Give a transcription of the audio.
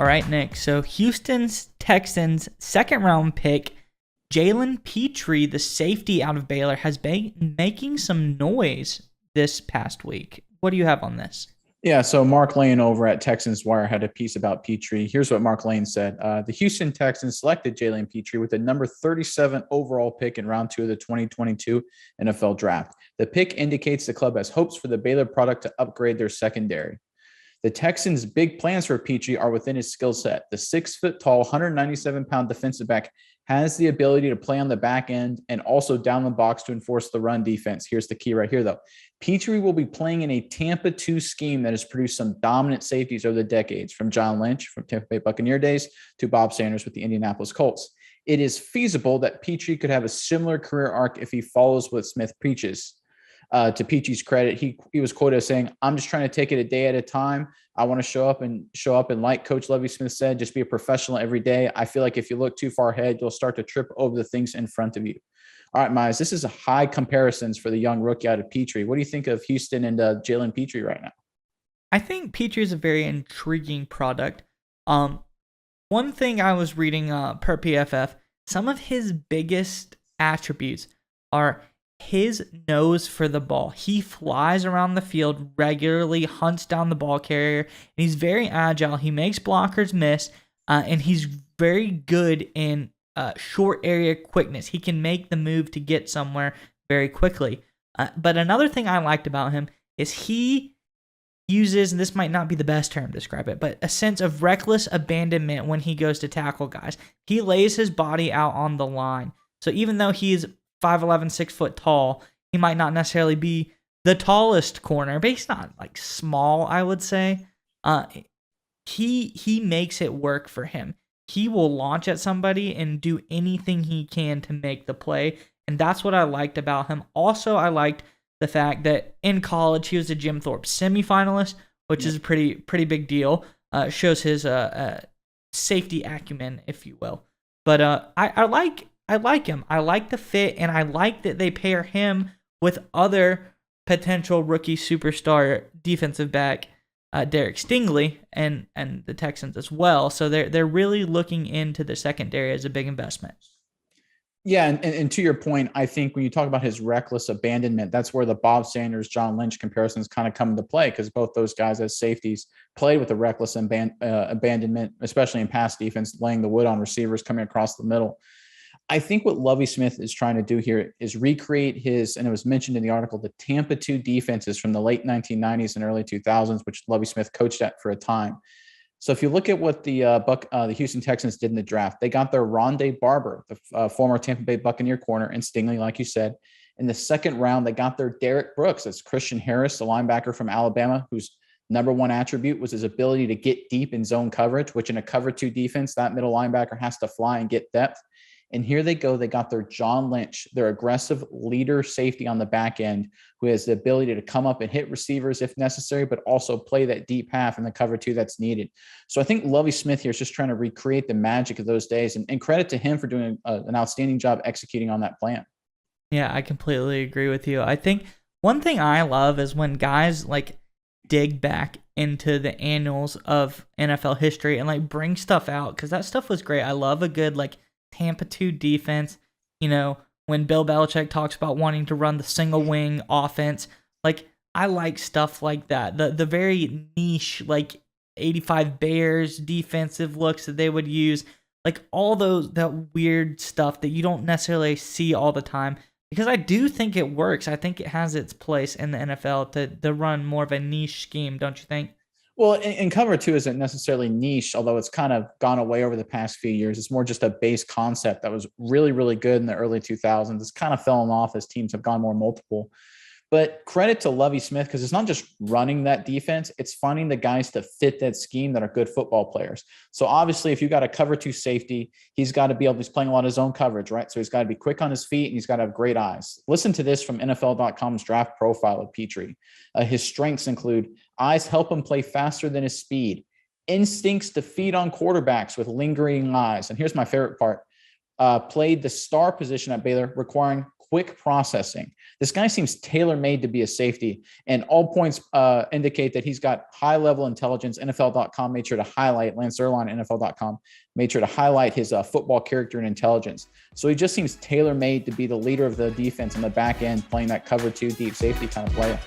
All right, Nick. So Houston's Texans second round pick, Jalen Pitre, the safety out of Baylor, has been making some noise this past week. What do you have on this? Yeah, so Mark Lane over at Texans Wire had a piece about Pitre. Here's what Mark Lane said. The Houston Texans selected Jalen Pitre with the number 37 overall pick in round 2 of the 2022 NFL Draft. The pick indicates the club has hopes for the Baylor product to upgrade their secondary. The Texans' big plans for Pitre are within his skill set. The 6 foot tall, 197-pound defensive back has the ability to play on the back end and also down the box to enforce the run defense. Here's the key right here, though. Pitre will be playing in a Tampa 2 scheme that has produced some dominant safeties over the decades, from John Lynch from Tampa Bay Buccaneer days to Bob Sanders with the Indianapolis Colts. It is feasible that Pitre could have a similar career arc if he follows what Smith preaches. To Pichi's credit, he was quoted as saying, "I'm just trying to take it a day at a time. I want to show up and like Coach Lovie Smith said, just be a professional every day. I feel like if you look too far ahead, you'll start to trip over the things in front of you." All right, Miles, this is a high comparisons for the young rookie out of Pitre. What do you think of Houston and Jalen Pitre right now? I think Pitre is a very intriguing product. One thing I was reading per PFF, some of his biggest attributes are his nose for the ball. He flies around the field regularly, hunts down the ball carrier, and he's very agile. He makes blockers miss, and he's very good in short area quickness. He can make the move to get somewhere very quickly. But another thing I liked about him is he uses, and this might not be the best term to describe it, but a sense of reckless abandonment when he goes to tackle guys. He lays his body out on the line. So even though he's 5'11", 6 foot tall, he might not necessarily be the tallest corner, but he's not like small, I would say. He makes it work for him. He will launch at somebody and do anything he can to make the play, and that's what I liked about him. Also, I liked the fact that in college he was a Jim Thorpe semifinalist, which is a pretty big deal. Shows his safety acumen, if you will. But I like him. I like the fit, and I like that they pair him with other potential rookie superstar defensive back, Derek Stingley, and the Texans as well. So they're really looking into the secondary as a big investment. Yeah, and to your point, I think when you talk about his reckless abandonment, that's where the Bob Sanders, John Lynch comparisons kind of come into play, because both those guys as safeties played with a reckless abandonment, especially in pass defense, laying the wood on receivers coming across the middle. I think what Lovie Smith is trying to do here is recreate his, and it was mentioned in the article, the Tampa 2 defenses from the late 1990s and early 2000s, which Lovie Smith coached at for a time. So if you look at what the Houston Texans did in the draft, they got their Rondé Barber, the former Tampa Bay Buccaneer corner, and Stingley, like you said. In the second round, they got their Derek Brooks. That's Christian Harris, the linebacker from Alabama, whose number one attribute was his ability to get deep in zone coverage, which in a cover 2 defense, that middle linebacker has to fly and get depth. And here they go. They got their John Lynch, their aggressive leader safety on the back end, who has the ability to come up and hit receivers if necessary, but also play that deep half in the cover 2 that's needed. So I think Lovie Smith here is just trying to recreate the magic of those days, and credit to him for doing an outstanding job executing on that plan. Yeah, I completely agree with you. I think one thing I love is when guys like dig back into the annals of NFL history and like bring stuff out, because that stuff was great. I love a good like Tampa 2 defense. You know, when Bill Belichick talks about wanting to run the single wing offense, like I like stuff like that. The very niche like 85 Bears defensive looks that they would use, like all that weird stuff that you don't necessarily see all the time, because I do think it works. I think it has its place in the NFL to run more of a niche scheme, don't you think? Well, and cover 2 isn't necessarily niche, although it's kind of gone away over the past few years. It's more just a base concept that was really, really good in the early 2000s. It's kind of fallen off as teams have gone more multiple. But credit to Lovie Smith, because it's not just running that defense, it's finding the guys to fit that scheme that are good football players. So obviously, if you got a cover 2 safety, he's playing a lot of zone coverage, right? So he's got to be quick on his feet, and he's got to have great eyes. Listen to this from NFL.com's draft profile of Pitre. His strengths include eyes help him play faster than his speed, instincts to feed on quarterbacks with lingering eyes. And here's my favorite part. Played the star position at Baylor, requiring quick processing. This guy seems tailor-made to be a safety, and all points indicate that he's got high-level intelligence. NFL.com made sure to highlight, Lance Zierlein, NFL.com made sure to highlight his football character and intelligence. So he just seems tailor-made to be the leader of the defense on the back end, playing that cover 2 deep safety kind of player.